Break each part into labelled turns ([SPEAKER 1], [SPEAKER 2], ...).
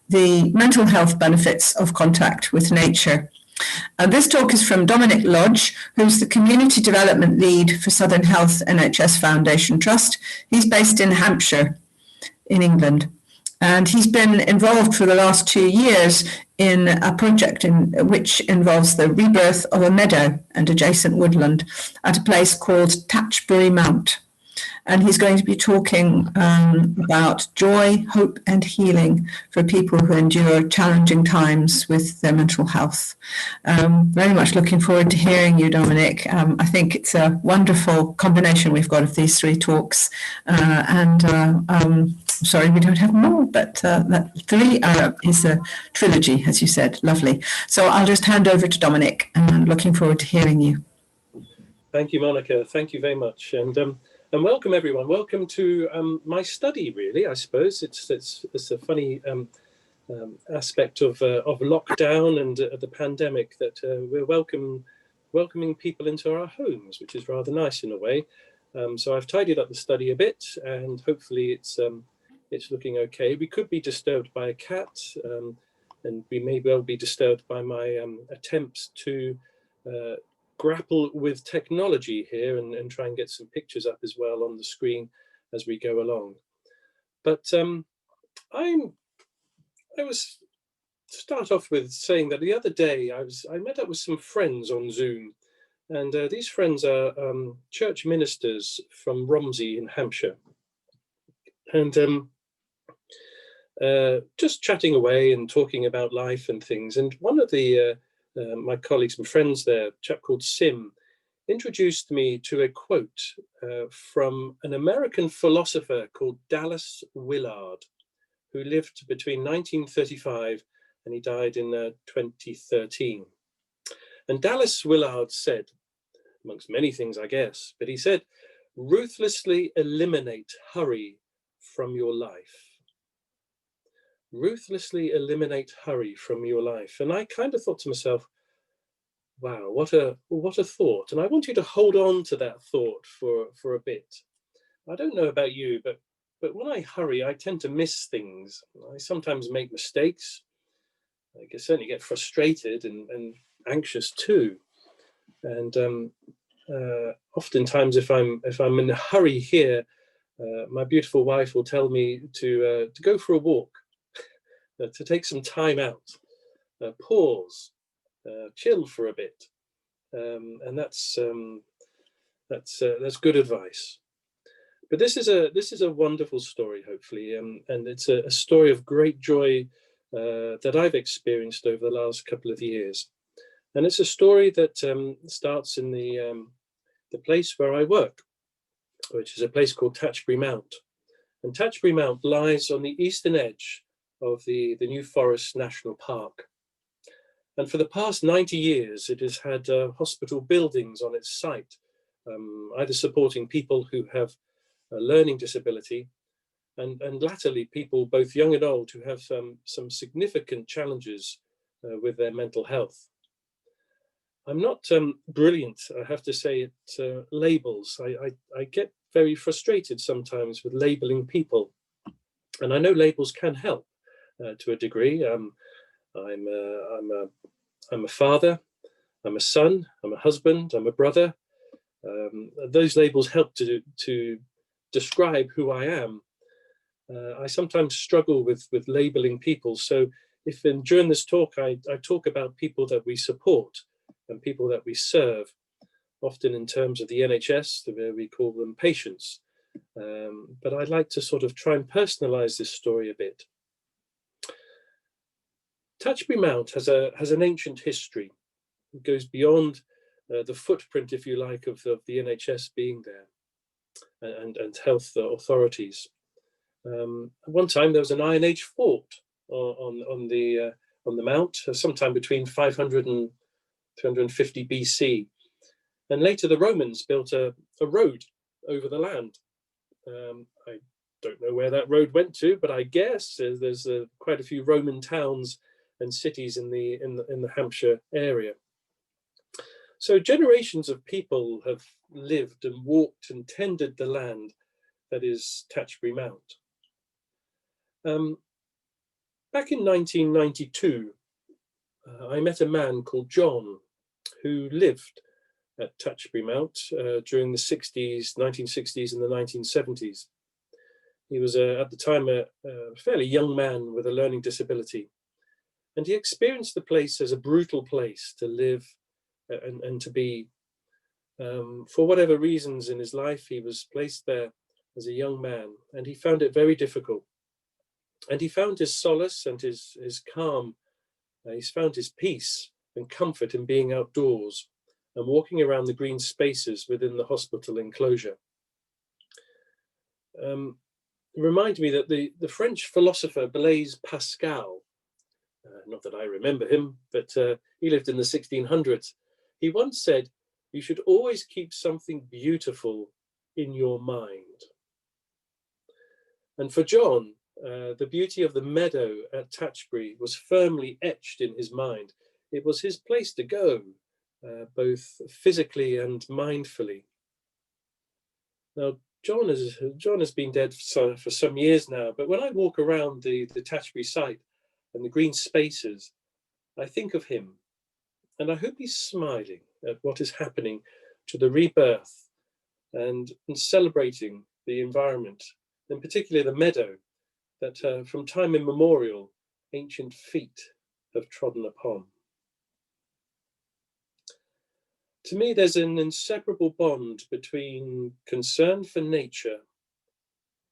[SPEAKER 1] the mental health benefits of contact with nature. And this talk is from Dominic Lodge, who's the Community Development Lead for Southern Health NHS Foundation Trust. He's based in Hampshire, in England. And he's been involved for the last 2 years in a project which involves the rebirth of a meadow and adjacent woodland at a place called Tatchbury Mount. And he's going to be talking about joy, hope, and healing for people who endure challenging times with their mental health. Very much looking forward to hearing you, Dominic. I think it's a wonderful combination we've got of these 3 talks. Sorry, we don't have more, but that 3 is a trilogy, as you said. Lovely. So I'll just hand over to Dominic, and looking forward to hearing you.
[SPEAKER 2] Thank you, Monica. Thank you very much. And welcome, everyone. Welcome to my study, really, I suppose. It's a funny aspect of lockdown and the pandemic that we're welcoming people into our homes, which is rather nice in a way. So I've tidied up the study a bit, and hopefully it's looking okay. We could be disturbed by a cat, and we may well be disturbed by my attempts to grapple with technology here and try and get some pictures up as well on the screen as we go along. But I was start off with saying that the other day I met up with some friends on Zoom, and these friends are church ministers from Romsey in Hampshire, and just chatting away and talking about life and things. And one of the my colleagues and friends there, a chap called Sim, introduced me to a quote from an American philosopher called Dallas Willard, who lived between 1935 and he died in 2013. And Dallas Willard said, amongst many things, I guess, but he said, "Ruthlessly eliminate hurry from your life." Ruthlessly eliminate hurry from your life. And I kind of thought to myself, wow, what a thought. And I want you to hold on to that thought for a bit. I don't know about you, but when I hurry, I tend to miss things. I sometimes make mistakes. I can certainly get frustrated and anxious too. And oftentimes, if I'm in a hurry here, my beautiful wife will tell me to go for a walk. To take some time out, pause, chill for a bit, and that's good advice. But this is a wonderful story, hopefully, and it's a story of great joy that I've experienced over the last couple of years, and it's a story that starts in the place where I work, which is a place called Tatchbury Mount, and Tatchbury Mount lies on the eastern edge of the New Forest National Park. And for the past 90 years, it has had hospital buildings on its site, either supporting people who have a learning disability and latterly people both young and old who have some significant challenges with their mental health. I'm not brilliant, I have to say, at labels. I get very frustrated sometimes with labeling people, and I know labels can help. To a degree. I'm a father, I'm a son, I'm a husband, I'm a brother. Those labels help to describe who I am. I sometimes struggle with labeling people. So if during this talk I talk about people that we support and people that we serve, often in terms of the NHS, where we call them patients. But I'd like to sort of try and personalize this story a bit. Tatchbury Mount has an ancient history. It goes beyond the footprint, if you like, of the NHS being there and health authorities. At one time, there was an Iron Age fort on the mount, sometime between 500 and 350 BC. And later, the Romans built a road over the land. I don't know where that road went to, but I guess there's quite a few Roman towns and cities in the Hampshire area. So generations of people have lived and walked and tended the land that is Tatchbury Mount. Back in 1992, I met a man called John who lived at Touchbury Mount during the 1960s and the 1970s. He was at the time a fairly young man with a learning disability, and he experienced the place as a brutal place to live and to be. For whatever reasons in his life, he was placed there as a young man, and he found it very difficult. And he found his solace and his calm. He's found his peace and comfort in being outdoors and walking around the green spaces within the hospital enclosure. It reminded me that the French philosopher Blaise Pascal, not that I remember him, but he lived in the 1600s. He once said, "You should always keep something beautiful in your mind." And for John, the beauty of the meadow at Touchbury was firmly etched in his mind. It was his place to go, both physically and mindfully. Now, John has been dead for some years now, but when I walk around the Touchbury site and the green spaces, I think of him, and I hope he's smiling at what is happening to the rebirth and celebrating the environment, in particular the meadow that from time immemorial ancient feet have trodden upon. To me, there's an inseparable bond between concern for nature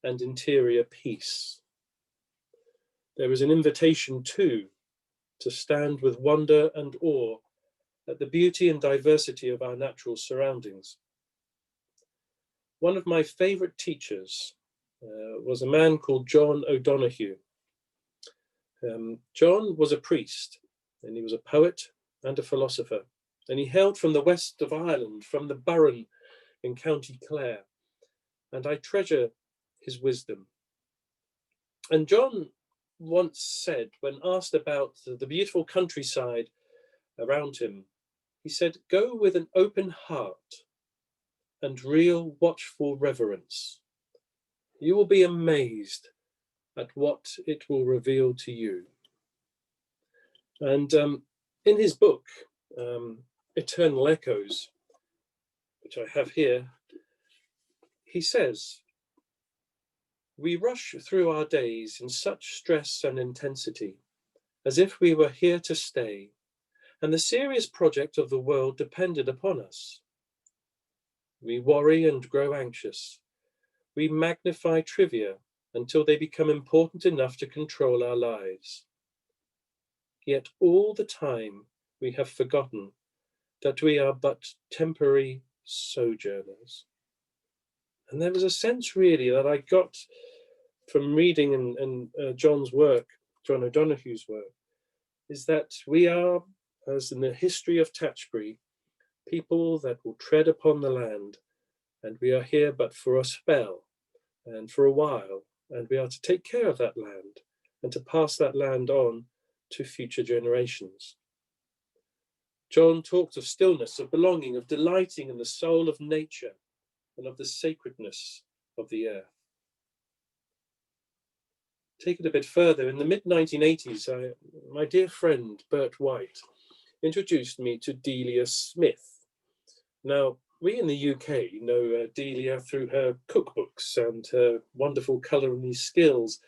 [SPEAKER 2] and interior peace. There is an invitation too to stand with wonder and awe at the beauty and diversity of our natural surroundings. One of my favorite teachers was a man called John O'Donoghue. John was a priest, and he was a poet and a philosopher, and he hailed from the west of Ireland, from the Barrett in County Clare, and I treasure his wisdom. And John once said, when asked about the beautiful countryside around him, he said, "Go with an open heart and real watchful reverence. You will be amazed at what it will reveal to you." And in his book, Eternal Echoes, which I have here, he says, "We rush through our days in such stress and intensity, as if we were here to stay, and the serious project of the world depended upon us. We worry and grow anxious. We magnify trivia until they become important enough to control our lives. Yet all the time we have forgotten that we are but temporary sojourners." And there was a sense really that I got from reading John's work, John O'Donoghue's work, is that we are, as in the history of Touchbury, people that will tread upon the land, and we are here but for a spell and for a while, and we are to take care of that land and to pass that land on to future generations. John talked of stillness, of belonging, of delighting in the soul of nature and of the sacredness of the earth. Take it a bit further, in the mid-1980s, my dear friend Bert White introduced me to Delia Smith. Now, we in the UK know Delia through her cookbooks and her wonderful culinary skills.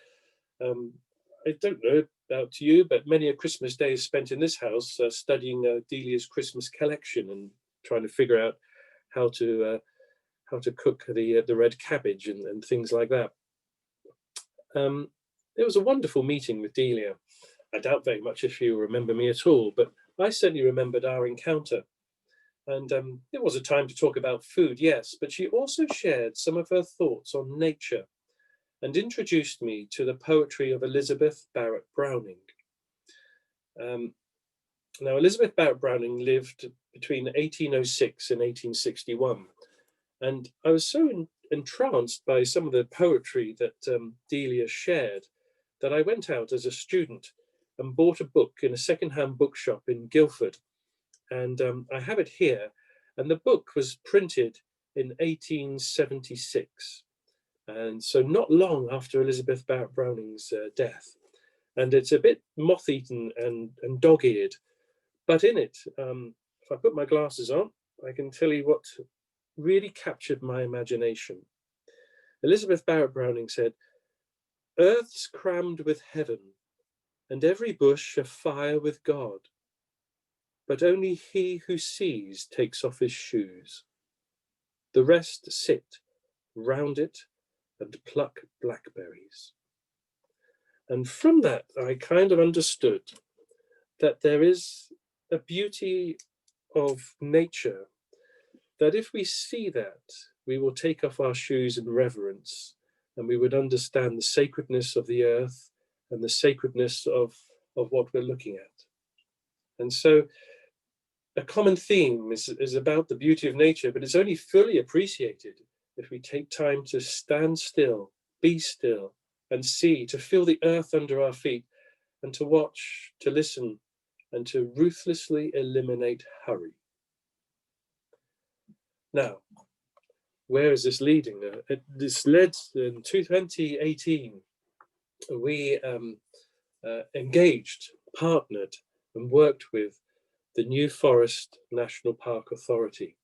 [SPEAKER 2] I don't know about you, but many a Christmas day is spent in this house studying Delia's Christmas collection and trying to figure out how to cook the red cabbage and things like that. It was a wonderful meeting with Delia. I doubt very much if you remember me at all, but I certainly remembered our encounter. And it was a time to talk about food, yes, but she also shared some of her thoughts on nature and introduced me to the poetry of Elizabeth Barrett Browning. Now, Elizabeth Barrett Browning lived between 1806 and 1861. And I was so entranced by some of the poetry that Delia shared that I went out as a student and bought a book in a secondhand bookshop in Guildford. And I have it here. And the book was printed in 1876. And so not long after Elizabeth Barrett Browning's death. and it's a bit moth-eaten and dog-eared. But in it, if I put my glasses on, I can tell you what really captured my imagination. Elizabeth Barrett Browning said, "Earth's crammed with heaven, and every bush afire with God. But only he who sees takes off his shoes. The rest sit round it and pluck blackberries." And from that, I kind of understood that there is a beauty of nature, that if we see that, we will take off our shoes in reverence, and we would understand the sacredness of the earth and the sacredness of what we're looking at. And so a common theme is about the beauty of nature, but it's only fully appreciated if we take time to stand still, be still, and see, to feel the earth under our feet, and to watch, to listen, and to ruthlessly eliminate hurry. Now, where is this leading? This led in 2018, we engaged, partnered, and worked with the New Forest National Park Authority.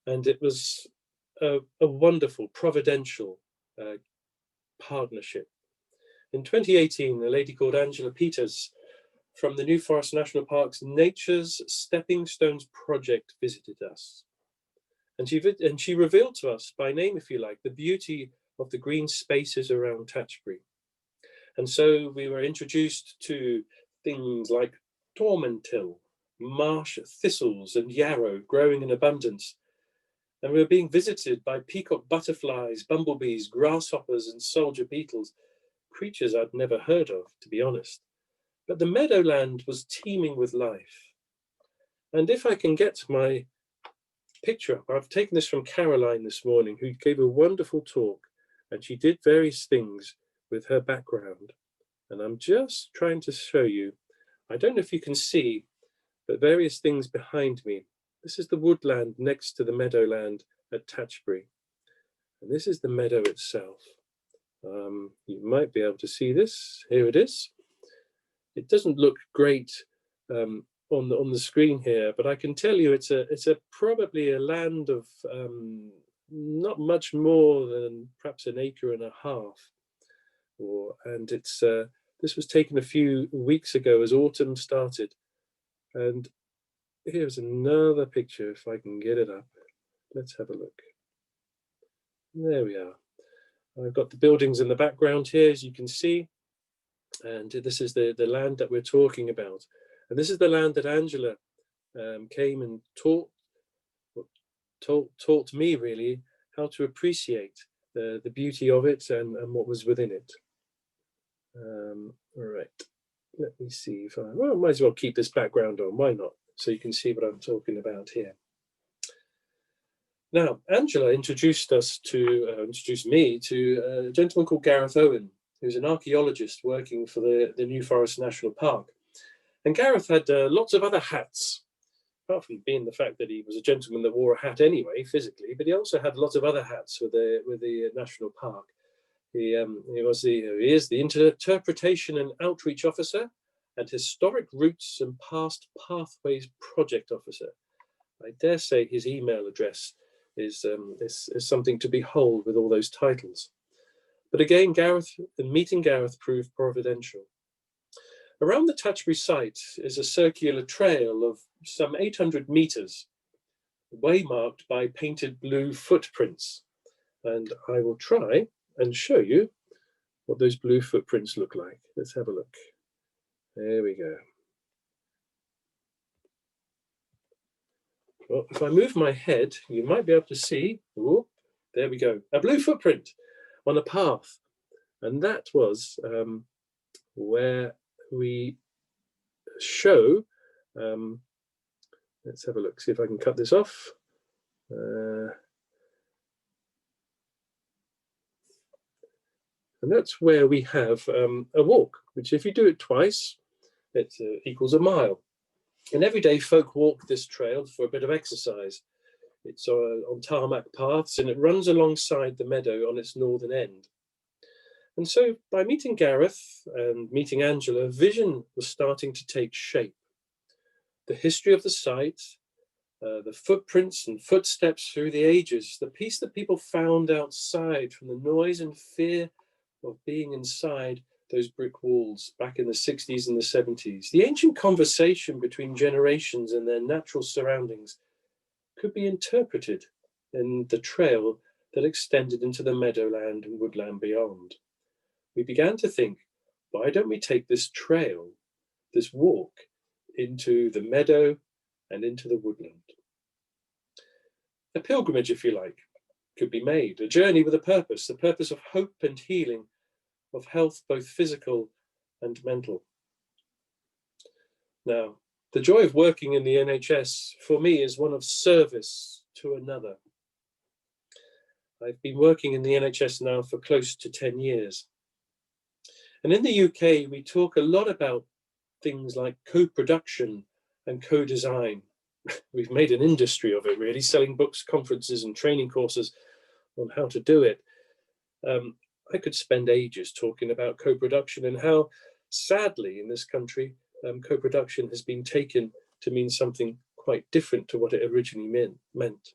[SPEAKER 2] And it was a wonderful, providential partnership. In 2018, a lady called Angela Peters from the New Forest National Park's Nature's Stepping Stones project visited us. And she revealed to us, by name if you like, the beauty of the green spaces around Tatchbury. And so we were introduced to things like tormentil, marsh thistles and yarrow growing in abundance. And we were being visited by peacock butterflies, bumblebees, grasshoppers and soldier beetles, creatures I'd never heard of, to be honest. But the meadowland was teeming with life. And if I can get my picture up, I've taken this from Caroline this morning, who gave a wonderful talk, and she did various things with her background. And I'm just trying to show you, I don't know if you can see, but various things behind me. This is the woodland next to the meadowland at Tatchbury. And this is the meadow itself. You might be able to see this. Here it is. It doesn't look great on the screen here, but I can tell you it's probably a land of not much more than perhaps an acre and a half. And this was taken a few weeks ago as autumn started. And here's another picture, if I can get it up. Let's have a look. There we are. I've got the buildings in the background here, as you can see. And this is the land that we're talking about. And this is the land that Angela came and taught me, really, how to appreciate the beauty of it and what was within it. All right, let me see if I might as well keep this background on, why not? So you can see what I'm talking about here. Now, Angela introduced me to a gentleman called Gareth Owen, who's an archaeologist working for the New Forest National Park. And Gareth had lots of other hats, apart from being the fact that he was a gentleman that wore a hat anyway, physically, but he also had lots of other hats with the National Park. He is the Interpretation and Outreach Officer and Historic Routes and Past Pathways Project Officer. I dare say his email address is something to behold with all those titles. But again, meeting Gareth proved providential. Around the Tatchbury site is a circular trail of some 800 meters, waymarked by painted blue footprints. And I will try and show you what those blue footprints look like. Let's have a look. There we go. Well, if I move my head, you might be able to see, oh, there we go, a blue footprint on a path. And that was where we show, let's have a look, see if I can cut this off. And that's where we have a walk, which if you do it twice, it equals a mile. And every day folk walk this trail for a bit of exercise. It's on tarmac paths and it runs alongside the meadow on its northern end. And so by meeting Gareth and meeting Angela, vision was starting to take shape. The history of the site, the footprints and footsteps through the ages, the peace that people found outside from the noise and fear of being inside those brick walls back in the 60s and the 70s. The ancient conversation between generations and their natural surroundings could be interpreted in the trail that extended into the meadowland and woodland beyond. We began to think, why don't we take this trail, this walk, into the meadow and into the woodland? A pilgrimage, if you like, could be made, a journey with a purpose, the purpose of hope and healing, of health, both physical and mental. Now, the joy of working in the NHS for me is one of service to another. I've been working in the NHS now for close to 10 years. And in the UK, we talk a lot about things like co-production and co-design. We've made an industry of it, really, selling books, conferences, and training courses on how to do it. I could spend ages talking about co-production and how, sadly, in this country, co-production has been taken to mean something quite different to what it originally meant.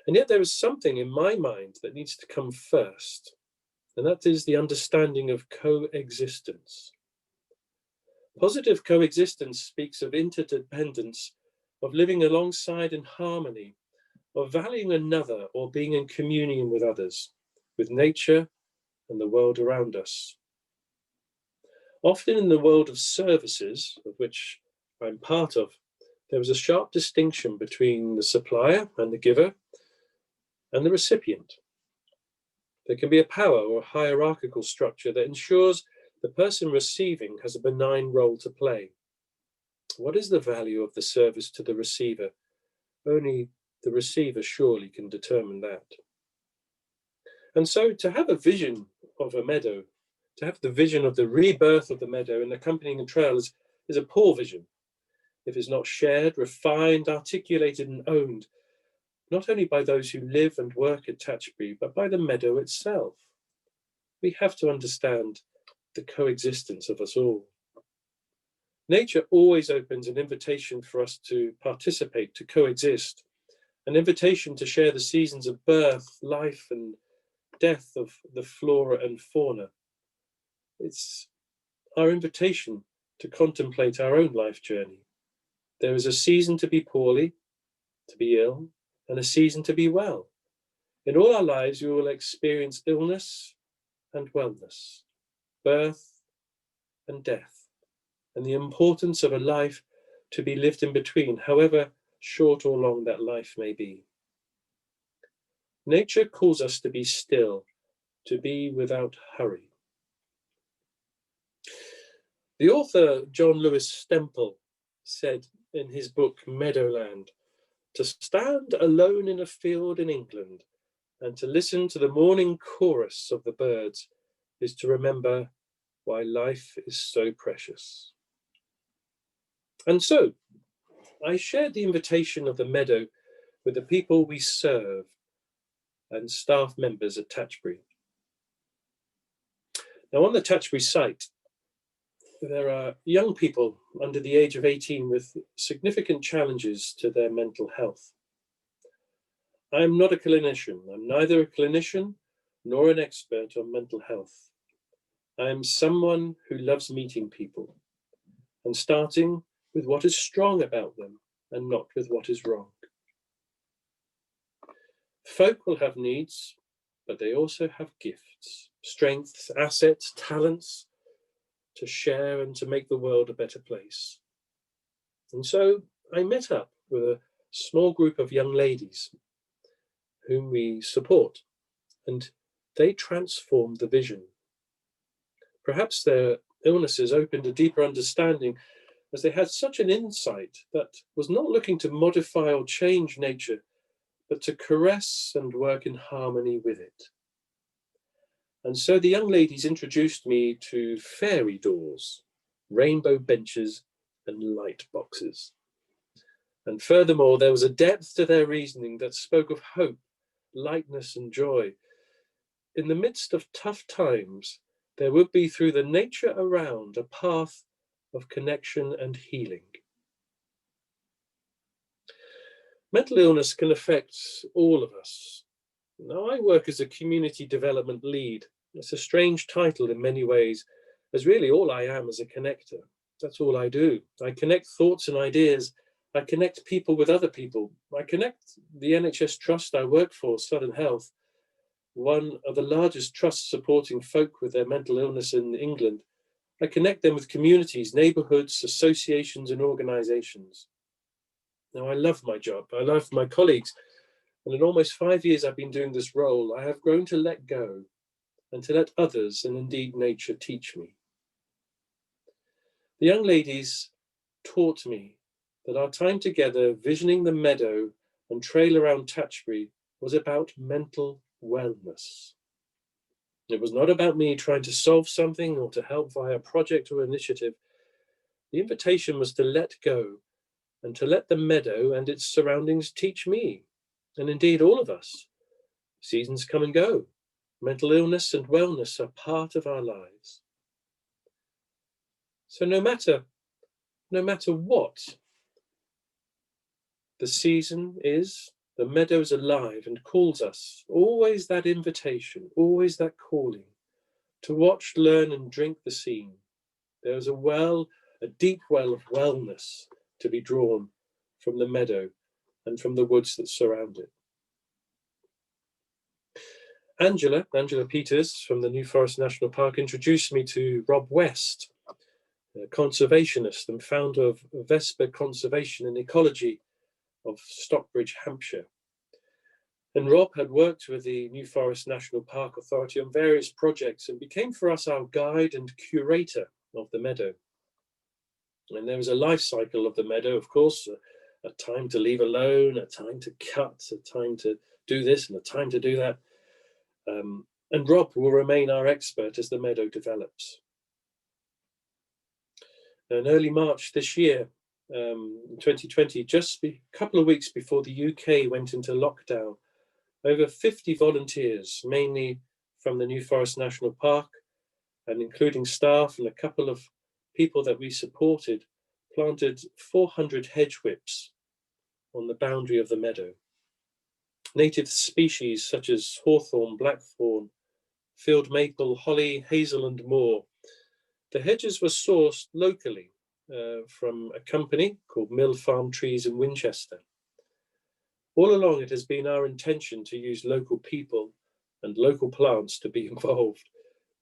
[SPEAKER 2] And yet there is something in my mind that needs to come first, and that is the understanding of coexistence. Positive coexistence speaks of interdependence, of living alongside in harmony, of valuing another or being in communion with others, with nature and the world around us. Often in the world of services, of which I'm part of, there is a sharp distinction between the supplier and the giver and the recipient. There can be a power or a hierarchical structure that ensures the person receiving has a benign role to play. What is the value of the service to the receiver? Only the receiver surely can determine that. And so to have a vision of a meadow, to have the vision of the rebirth of the meadow and accompanying the trail is a poor vision if it's not shared, refined, articulated and owned, not only by those who live and work at Tatchbury, but by the meadow itself. We have to understand the coexistence of us all. Nature always opens an invitation for us to participate, to coexist, an invitation to share the seasons of birth, life and death of the flora and fauna. It's our invitation to contemplate our own life journey. There is a season to be poorly, to be ill, and a season to be well. In all our lives, we will experience illness and wellness, birth and death, and the importance of a life to be lived in between, however short or long that life may be. Nature calls us to be still, to be without hurry. The author John Lewis Stemple said in his book Meadowland, to stand alone in a field in England and to listen to the morning chorus of the birds is to remember why life is so precious. And so I shared the invitation of the meadow with the people we serve and staff members at Tatchbury. Now on the Tatchbury site, there are young people under the age of 18 with significant challenges to their mental health. I'm not a clinician. I'm neither a clinician nor an expert on mental health. I am someone who loves meeting people and starting with what is strong about them and not with what is wrong. Folk will have needs, but they also have gifts, strengths, assets, talents, to share and to make the world a better place. And so I met up with a small group of young ladies whom we support, and they transformed the vision. Perhaps their illnesses opened a deeper understanding as they had such an insight that was not looking to modify or change nature, but to caress and work in harmony with it. And so the young ladies introduced me to fairy doors, rainbow benches, and light boxes. And furthermore, there was a depth to their reasoning that spoke of hope, lightness, and joy. In the midst of tough times, there would be through the nature around a path of connection and healing. Mental illness can affect all of us. Now, I work as a community development lead. It's a strange title in many ways, as really all I am is a connector. That's all I do. I connect thoughts and ideas. I connect people with other people. I connect the NHS Trust I work for, Southern Health, one of the largest trusts supporting folk with their mental illness in England. I connect them with communities, neighbourhoods, associations and organisations. Now, I love my job. I love my colleagues. And in almost 5 years I've been doing this role, I have grown to let go and to let others, and indeed nature, teach me. The young ladies taught me that our time together visioning the meadow and trail around Tatchbury was about mental wellness. It was not about me trying to solve something or to help via project or initiative. The invitation was to let go and to let the meadow and its surroundings teach me, and indeed all of us. Seasons come and go. Mental illness and wellness are part of our lives. So no matter what the season is, the meadow is alive and calls us. Always that invitation, always that calling to watch, learn and drink the scene. There is a deep well of wellness to be drawn from the meadow and from the woods that surround it. Angela Peters from the New Forest National Park introduced me to Rob West, a conservationist and founder of Vesper Conservation and Ecology of Stockbridge, Hampshire. And Rob had worked with the New Forest National Park Authority on various projects and became for us our guide and curator of the meadow. And there was a life cycle of the meadow, of course, a time to leave alone, a time to cut, a time to do this and a time to do that. And Rob will remain our expert as the meadow develops. In early March this year, 2020, just a couple of weeks before the UK went into lockdown, over 50 volunteers, mainly from the New Forest National Park, and including staff and a couple of people that we supported, planted 400 hedge whips on the boundary of the meadow. Native species such as hawthorn, blackthorn, field maple, holly, hazel and more. The hedges were sourced locally from a company called Mill Farm Trees in Winchester. All along it has been our intention to use local people and local plants to be involved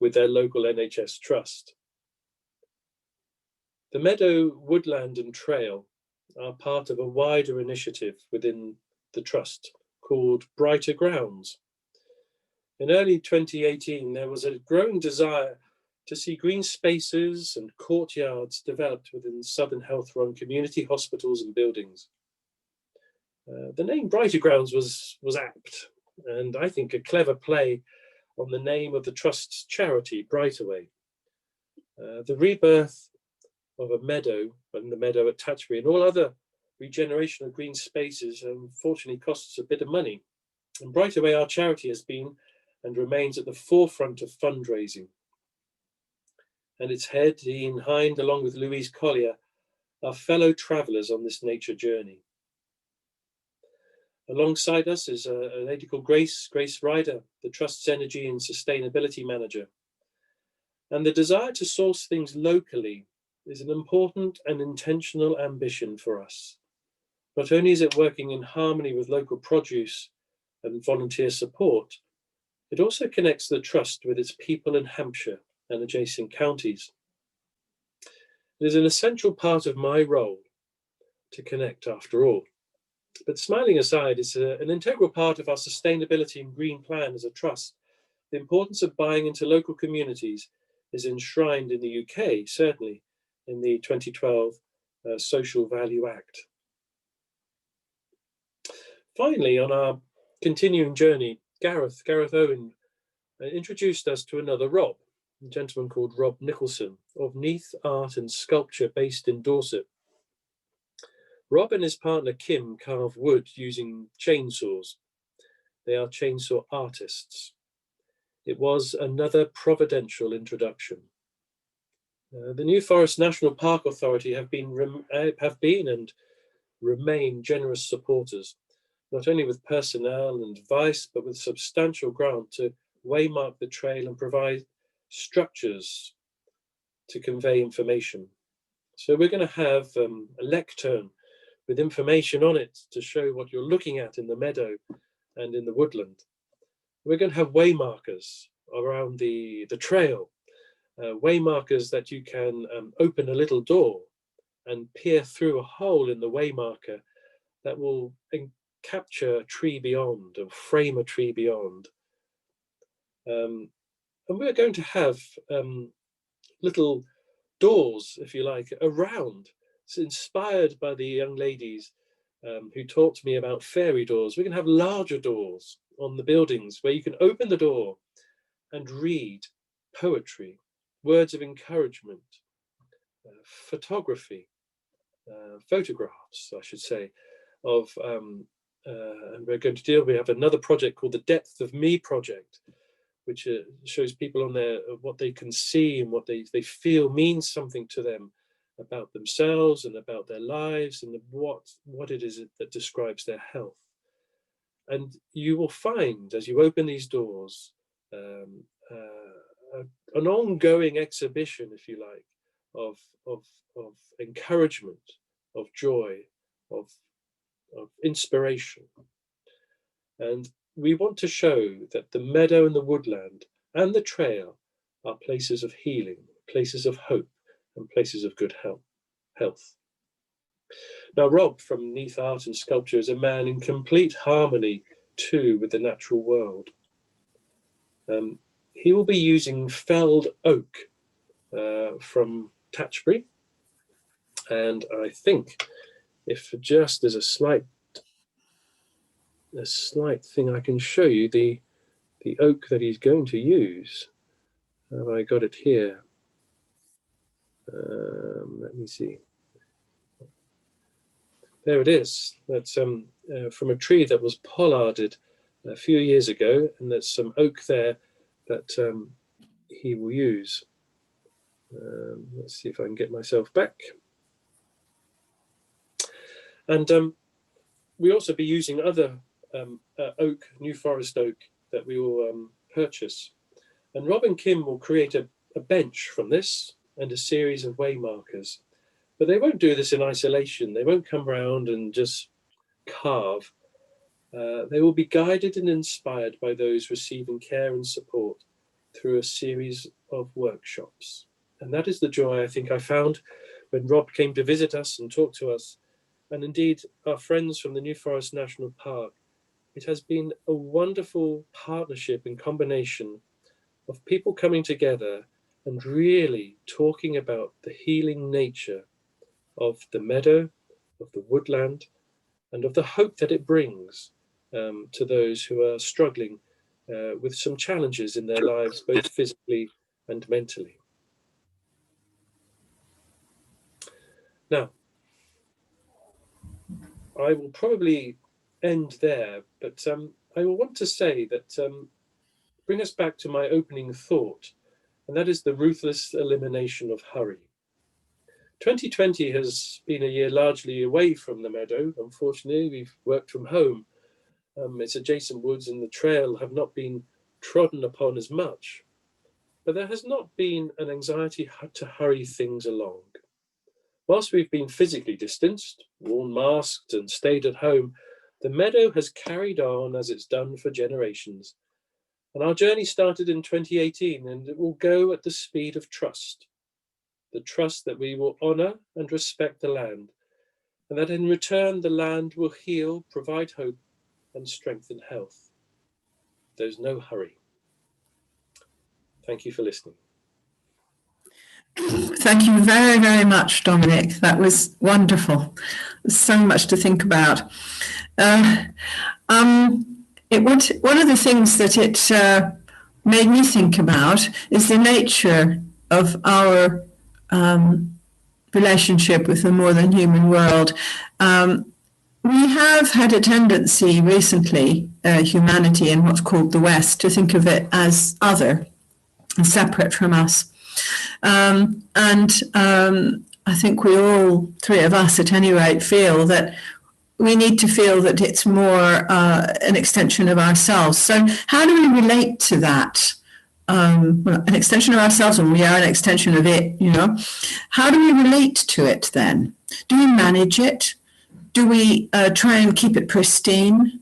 [SPEAKER 2] with their local NHS trust. The meadow, woodland and trail are part of a wider initiative within the trust called Brighter Grounds. In early 2018, there was a growing desire to see green spaces and courtyards developed within Southern Health-run community hospitals and buildings. The name Brighter Grounds was apt, and I think a clever play on the name of the Trust's charity, Brighterway. The rebirth of a meadow, and the meadow at Tatchbury, and all other regeneration of green spaces, unfortunately costs a bit of money. And Brighterway, our charity, has been and remains at the forefront of fundraising. And its head, Ian Hind, along with Louise Collier, are fellow travellers on this nature journey. Alongside us is a lady called Grace Ryder, the Trust's Energy and Sustainability Manager. And the desire to source things locally is an important and intentional ambition for us. Not only is it working in harmony with local produce and volunteer support, it also connects the Trust with its people in Hampshire and adjacent counties. It is an essential part of my role to connect after all. But smiling aside, it's an integral part of our sustainability and green plan as a trust. The importance of buying into local communities is enshrined in the UK, certainly in the 2012 Social Value Act. Finally, on our continuing journey, Gareth Owen introduced us to another Rob, a gentleman called Rob Nicholson of Neath Art and Sculpture based in Dorset. Rob and his partner Kim carve wood using chainsaws. They are chainsaw artists. It was another providential introduction. The New Forest National Park Authority have been and remain generous supporters, not only with personnel and advice, but with substantial grant to waymark the trail and provide structures to convey information. So we're going to have a lectern with information on it to show what you're looking at in the meadow and in the woodland. We're going to have waymarkers around the trail, waymarkers that you can open a little door and peer through a hole in the waymarker that will capture a tree beyond or frame a tree beyond. And we're going to have little doors, if you like, around. It's inspired by the young ladies who talked to me about fairy doors. We're going to have larger doors on the buildings where you can open the door and read poetry, words of encouragement, photography, photographs, I should say, of, and we have another project called the Depth of Me project, which shows people on there what they can see and what they feel means something to them about themselves and about their lives and what it is that describes their health. And you will find, as you open these doors, an ongoing exhibition, if you like, of encouragement, of joy, of inspiration. And we want to show that the meadow and the woodland and the trail are places of healing, places of hope, and places of good health. Now, Rob from Neath Art and Sculpture is a man in complete harmony too with the natural world. He will be using felled oak from Tatchbury, and I think if just as a slight thing I can show you the oak that he's going to use. Have I got it here? Let me see. There it is. That's from a tree that was pollarded a few years ago, and there's some oak there that he will use. Let's see if I can get myself back. And we also be using other oak, New Forest oak, that we will purchase. And Rob and Kim will create a bench from this and a series of waymarkers. But they won't do this in isolation. They won't come around and just carve. They will be guided and inspired by those receiving care and support through a series of workshops. And that is the joy I think I found when Rob came to visit us and talk to us. And indeed, our friends from the New Forest National Park. It has been a wonderful partnership and combination of people coming together and really talking about the healing nature of the meadow, of the woodland, and of the hope that it brings to those who are struggling with some challenges in their lives, both physically and mentally. Now, I will probably end there, but I will want to say that bring us back to my opening thought, and that is the ruthless elimination of hurry. 2020 has been a year largely away from the meadow. Unfortunately, we've worked from home. Its adjacent woods and the trail have not been trodden upon as much, but there has not been an anxiety to hurry things along. Whilst we've been physically distanced, worn masks and stayed at home, the meadow has carried on as it's done for generations. And our journey started in 2018, and it will go at the speed of trust. The trust that we will honour and respect the land, and that in return the land will heal, provide hope, and strengthen health. There's no hurry. Thank you for listening.
[SPEAKER 1] Thank you very, very much, Dominic. That was wonderful. There's so much to think about. One of the things that it made me think about is the nature of our relationship with the more than human world. We have had a tendency recently humanity in what's called the West, to think of it as other and separate from us. I think we all, three of us at any rate, feel that we need to feel that it's more an extension of ourselves. So how do we relate to that? Well, an extension of ourselves, and we are an extension of it, you know. How do we relate to it then? Do we manage it? Do we try and keep it pristine?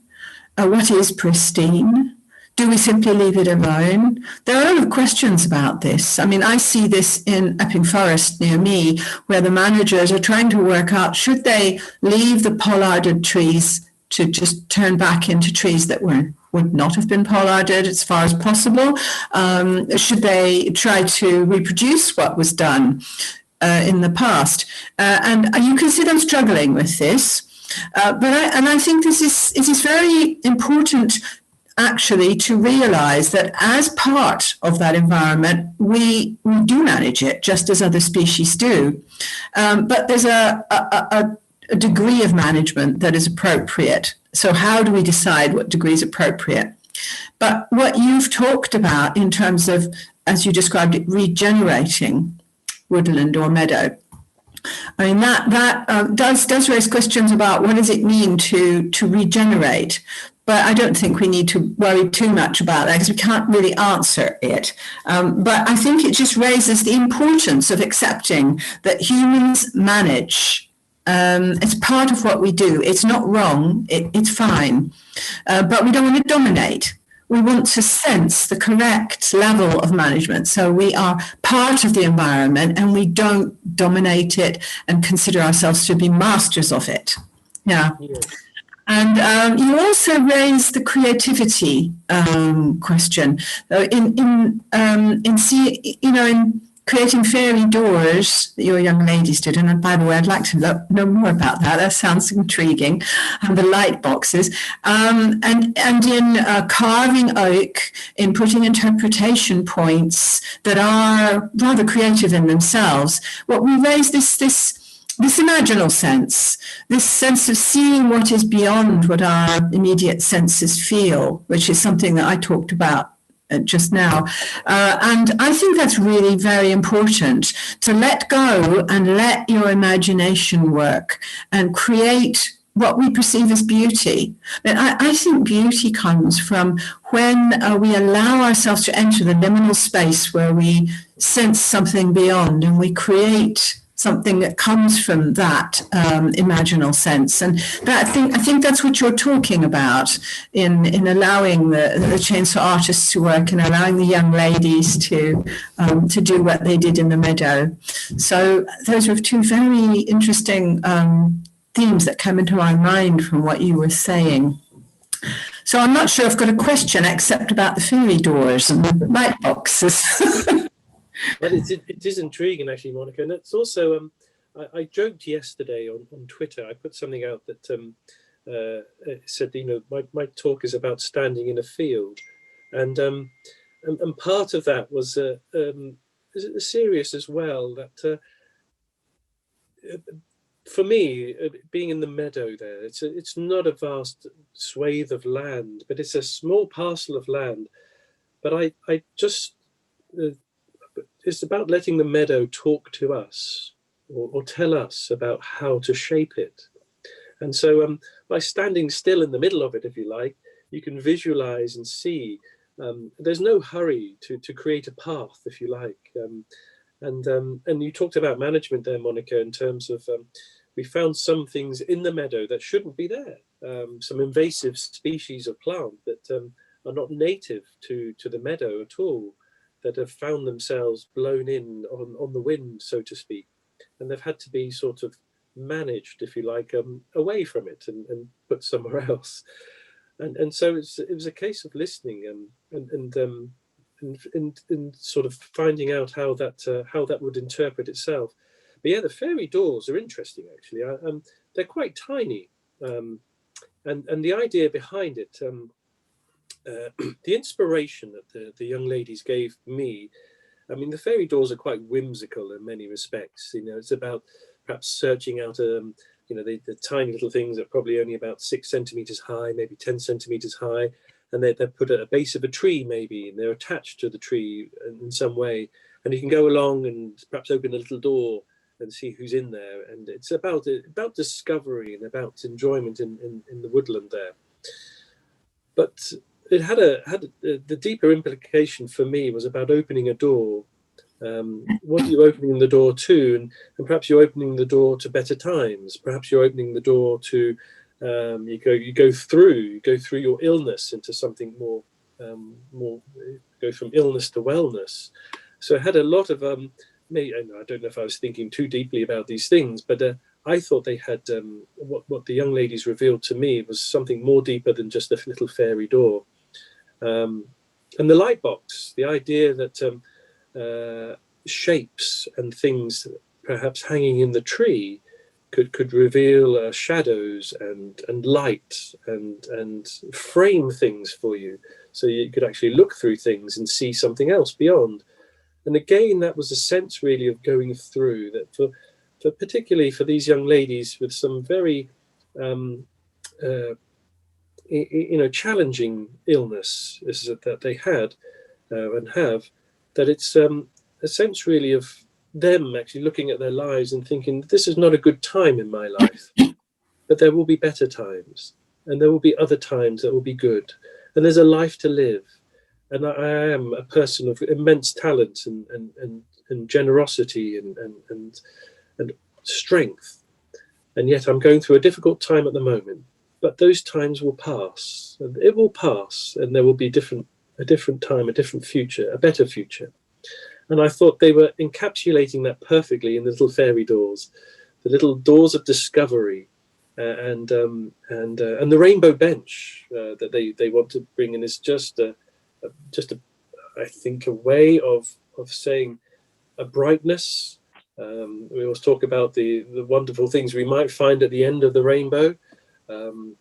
[SPEAKER 1] What is pristine? Do we simply leave it alone? There are a lot of questions about this. I mean, I see this in Epping Forest near me, where the managers are trying to work out, should they leave the pollarded trees to just turn back into trees that would not have been pollarded as far as possible? Should they try to reproduce what was done in the past? And you can see them struggling with this. But I think it is very important, actually, to realize that as part of that environment, we do manage it just as other species do. But there's a degree of management that is appropriate. So how do we decide what degree is appropriate? But what you've talked about in terms of, as you described it, regenerating woodland or meadow, I mean, that does raise questions about what does it mean to regenerate. But I don't think we need to worry too much about that, because we can't really answer it. But I think it just raises the importance of accepting that humans manage. It's part of what we do. It's not wrong. It's fine. But we don't want to dominate. We want to sense the correct level of management. So we are part of the environment and we don't dominate it and consider ourselves to be masters of it. Yeah. And you also raised the creativity question. In creating fairy doors that your young ladies did, and by the way, I'd like to know more about that. That sounds intriguing. And the light boxes, and in carving oak, in putting interpretation points that are rather creative in themselves. What we raised this imaginal sense, this sense of seeing what is beyond what our immediate senses feel, which is something that I talked about just now. And I think that's really very important, to let go and let your imagination work and create what we perceive as beauty. And I think beauty comes from when we allow ourselves to enter the liminal space where we sense something beyond and we create something that comes from that imaginal sense. And that I think that's what you're talking about in allowing the chainsaw artists to work and allowing the young ladies to do what they did in the meadow. So those were two very interesting themes that came into my mind from what you were saying. So I'm not sure I've got a question except about the fairy doors and the light boxes.
[SPEAKER 2] But it is intriguing, actually, Monica. And it's also, I joked yesterday on Twitter. I put something out that said, my talk is about standing in a field. And part of that was serious as well, that for me, being in the meadow there, it's not a vast swathe of land, but it's a small parcel of land. But I just... it's about letting the meadow talk to us or tell us about how to shape it. And so by standing still in the middle of it, if you like, you can visualize and see. There's no hurry to create a path, if you like. And you talked about management there, Monica, in terms of we found some things in the meadow that shouldn't be there. Some invasive species of plant that are not native to the meadow at all, that have found themselves blown in on the wind, so to speak. And they've had to be sort of managed, if you like, away from it and put somewhere else. And so it was a case of listening and sort of finding out how that would interpret itself. But yeah, the fairy doors are interesting, actually. They're quite tiny. And the idea behind it, the inspiration that the young ladies gave me, I mean, the fairy doors are quite whimsical in many respects. It's about perhaps searching out a the tiny little things are probably only about 6 centimeters high, maybe 10 centimeters high, and they're put at a base of a tree maybe, and they're attached to the tree in some way, and you can go along and perhaps open a little door and see who's in there, and it's about discovery and about enjoyment in the woodland there. But it had the deeper implication for me was about opening a door. What are you opening the door to? And perhaps you're opening the door to better times. Perhaps you're opening the door to you go through your illness into something more go from illness to wellness. So it had a lot of I don't know if I was thinking too deeply about these things, but I thought they had what the young ladies revealed to me was something more deeper than just a little fairy door. And the light box, the idea that shapes and things perhaps hanging in the tree could reveal shadows and light and frame things for you, so you could actually look through things and see something else beyond. And again, that was a sense really of going through that for particularly for these young ladies with some very challenging illness that they had and have, that it's a sense really of them actually looking at their lives and thinking, this is not a good time in my life, but there will be better times, and there will be other times that will be good, and there's a life to live. And I am a person of immense talent and generosity and strength, and yet I'm going through a difficult time at the moment. But those times will pass, and it will pass, and there will be a different time, a different future, a better future. And I thought they were encapsulating that perfectly in the little fairy doors, the little doors of discovery, and the rainbow bench that they want to bring in is just a I think a way of saying a brightness. We always talk about the wonderful things we might find at the end of the rainbow, and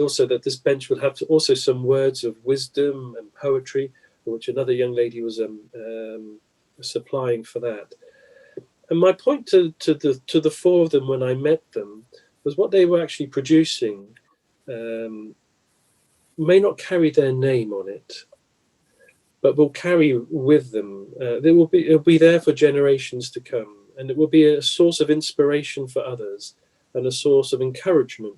[SPEAKER 2] also that this bench will have also some words of wisdom and poetry, which another young lady was supplying for that. And my point to the four of them when I met them was what they were actually producing may not carry their name on it, but will carry with them. It'll be there for generations to come, and it will be a source of inspiration for others and a source of encouragement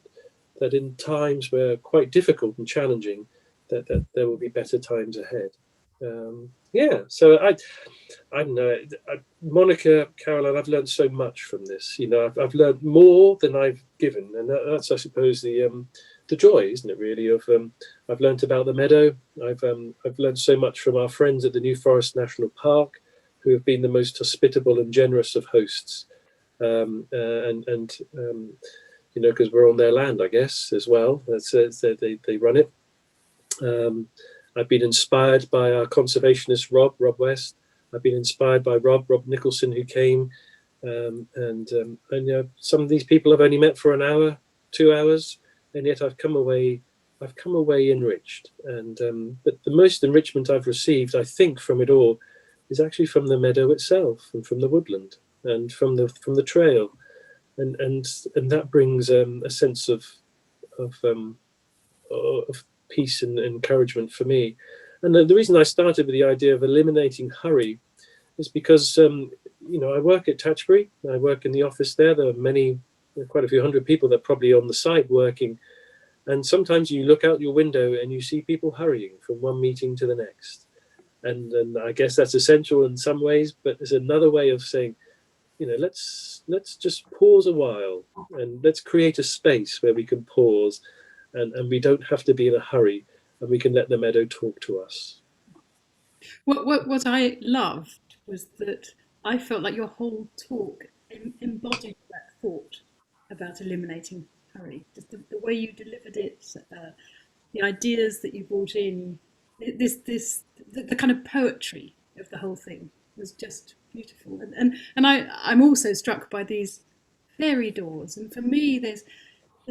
[SPEAKER 2] that in times where quite difficult and challenging, that there will be better times ahead. So I don't know, Monica, Caroline, I've learned so much from this. I've learned more than I've given, and that's, I suppose, the joy, isn't it, really, of I've learned about the Meadow. I've learned so much from our friends at the New Forest National Park, who have been the most hospitable and generous of hosts, because we're on their land, I guess, as well. They run it. I've been inspired by our conservationist Rob West. I've been inspired by Rob Nicholson, who came, and some of these people I've only met for an hour, 2 hours, and yet I've come away enriched. And but the most enrichment I've received, I think, from it all, is actually from the meadow itself, and from the woodland, and from the trail, and that brings a sense of peace and encouragement for me. And the reason I started with the idea of eliminating hurry is because I work at Tatchbury. I work in the office there. There are quite a few hundred people that are probably on the site working, and sometimes you look out your window and you see people hurrying from one meeting to the next, and I guess that's essential in some ways, but there's another way of saying, let's just pause a while, and let's create a space where we can pause, and we don't have to be in a hurry, and we can let the meadow talk to us.
[SPEAKER 3] What I loved was that I felt like your whole talk embodied that thought about eliminating hurry. Just the way you delivered it, the ideas that you brought in, the kind of poetry of the whole thing was just beautiful. And I'm also struck by these fairy doors, and for me, there's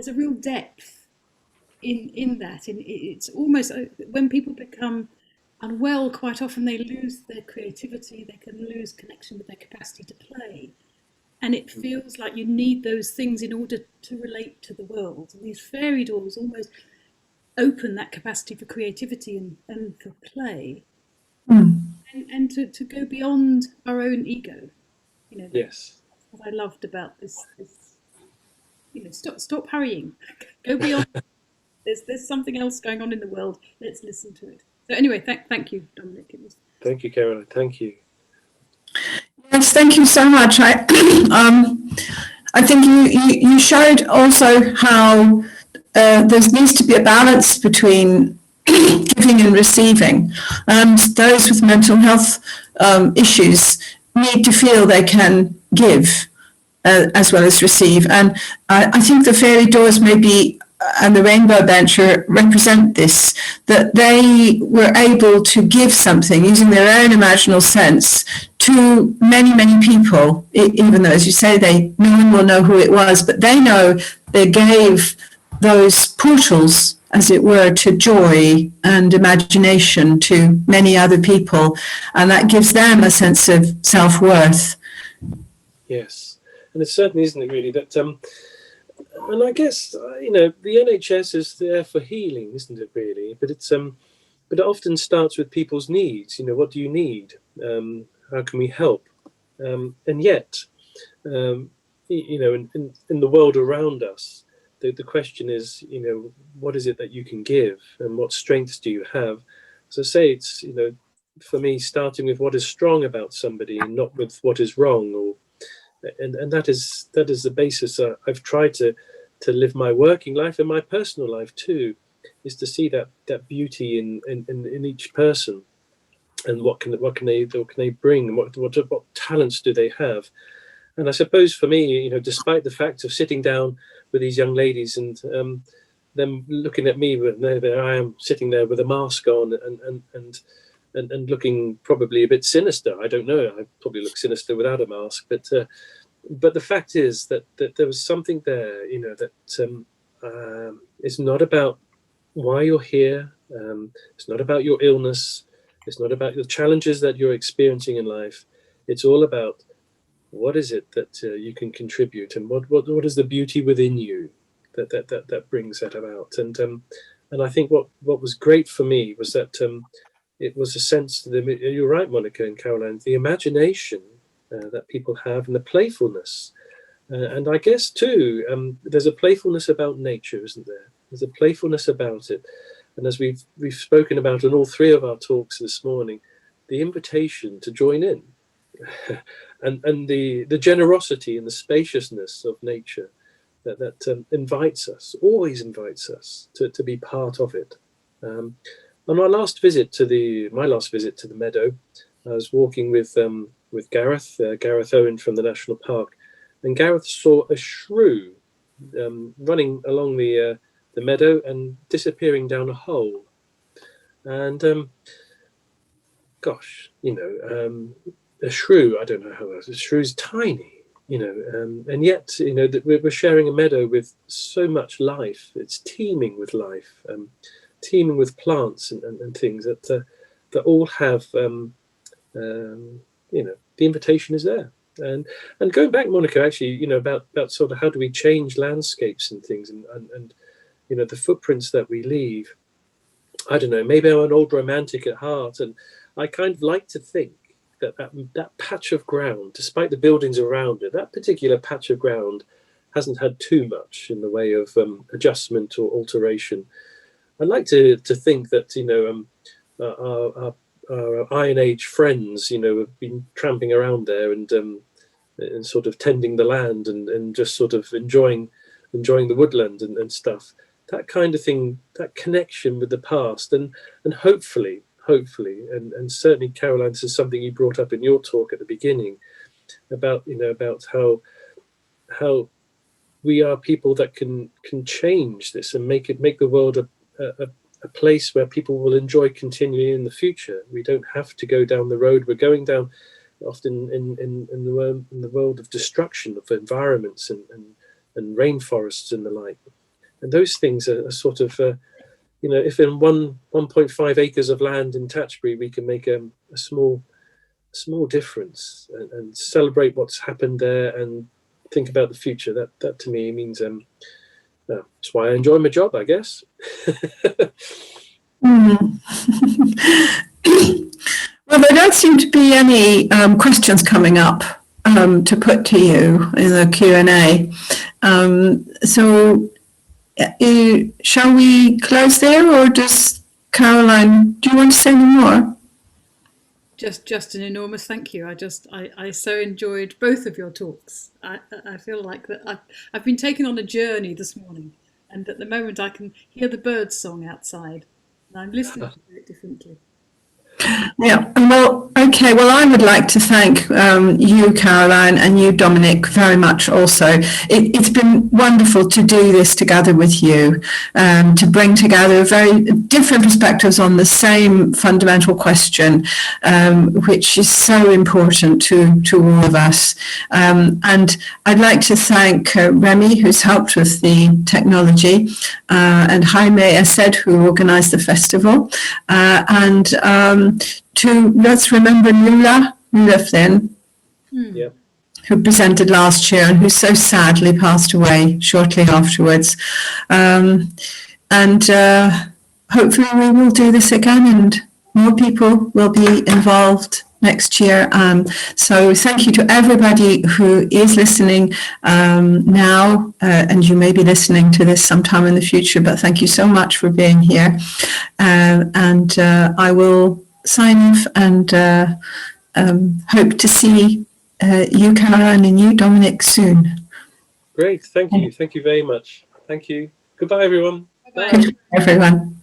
[SPEAKER 3] a real depth in that. It's almost when people become unwell, quite often they lose their creativity, they can lose connection with their capacity to play. And it feels like you need those things in order to relate to the world. And these fairy doors almost open that capacity for creativity and for play, and to go beyond our own ego.
[SPEAKER 2] Yes.
[SPEAKER 3] That's what I loved about this. Stop hurrying. Go beyond. There's something else going on in the world. Let's listen to it. So anyway, thank you, Dominic.
[SPEAKER 2] Thank you, Caroline. Thank you.
[SPEAKER 1] Yes, thank you so much. I think you showed also how there needs to be a balance between giving and receiving, and those with mental health issues need to feel they can give as well as receive. And I think the fairy doors maybe and the rainbow bench represent this, that they were able to give something using their own imaginal sense to many, many people, even though, as you say, no one will know who it was, but they know they gave those portals, as it were, to joy and imagination to many other people, and that gives them a sense of self-worth.
[SPEAKER 2] Yes, and it certainly isn't it really that and I guess the NHS is there for healing, isn't it really? But but it often starts with people's needs. What do you need? How can we help? And yet, in the world around us, the question is, what is it that you can give, and what strengths do you have? So say it's for me, starting with what is strong about somebody, and not with what is wrong, and that is the basis. I've tried to live my working life and my personal life too, is to see that beauty in each person, and what can they bring, and what talents do they have. And I suppose for me, despite the fact of sitting down with these young ladies and them looking at me, there I am sitting there with a mask on and looking probably a bit sinister. I don't know. I probably look sinister without a mask, but the fact is that there was something there, that it's not about why you're here. It's not about your illness. It's not about the challenges that you're experiencing in life. It's all about what is it that you can contribute, and what is the beauty within you that brings that about. And I think what was great for me was that it was a sense you're right, Monica and Caroline, the imagination that people have, and the playfulness. And I guess too, there's a playfulness about nature, isn't there? There's a playfulness about it. And as we've spoken about in all three of our talks this morning, the invitation to join in, and the generosity and the spaciousness of nature that invites us, always invites us to be part of it. On my last visit to the Meadow, I was walking with Gareth Owen from the National Park, and Gareth saw a shrew running along the meadow and disappearing down a hole. And a shrew, I don't know how else. A shrew's tiny, and yet we're sharing a meadow with so much life. It's teeming with life, teeming with plants and things that all have. The invitation is there. And going back, Monica, actually, about sort of how do we change landscapes and things, and the footprints that we leave. I don't know, maybe I'm an old romantic at heart, and I kind of like to think that patch of ground, despite the buildings around it, that particular patch of ground hasn't had too much in the way of adjustment or alteration. I'd like to think that our Iron Age friends, have been tramping around there and sort of tending the land and just sort of enjoying the woodland and stuff. That kind of thing, that connection with the past, and hopefully, and certainly, Caroline, this is something you brought up in your talk at the beginning about how we are people that can change this and make the world a place where people will enjoy continuing in the future. We don't have to go down the road we're going down, often in the world of destruction of environments and rainforests and the like. And those things are sort of, if in 1.5 acres of land in Tatchbury we can make a small small difference, and celebrate what's happened there and think about the future. That to me means that's why I enjoy my job, I guess.
[SPEAKER 1] Well, there don't seem to be any questions coming up to put to you in the Q&A. So shall we close there, or does Caroline, do you want to say any more?
[SPEAKER 3] Just an enormous thank you. I so enjoyed both of your talks. I feel like that I've been taken on a journey this morning, and at the moment I can hear the birds song outside, and I'm listening to it differently.
[SPEAKER 1] Yeah, well, okay. Well, I would like to thank you, Caroline, and you, Dominic, very much also. It's been wonderful to do this together with you, to bring together very different perspectives on the same fundamental question, which is so important to all of us. And I'd like to thank Remy, who's helped with the technology, and Jaime Esed, who organised the festival, and let's remember Lula Flynn, who presented last year and who so sadly passed away shortly afterwards. And hopefully we will do this again, and more people will be involved next year. So thank you to everybody who is listening now, and you may be listening to this sometime in the future, but thank you so much for being here. And I will sign off and hope to see you, Caroline, and you, Dominic, soon.
[SPEAKER 2] Great, thank you very much. Thank you. Goodbye, everyone.
[SPEAKER 3] Bye-bye.
[SPEAKER 1] Goodbye, everyone.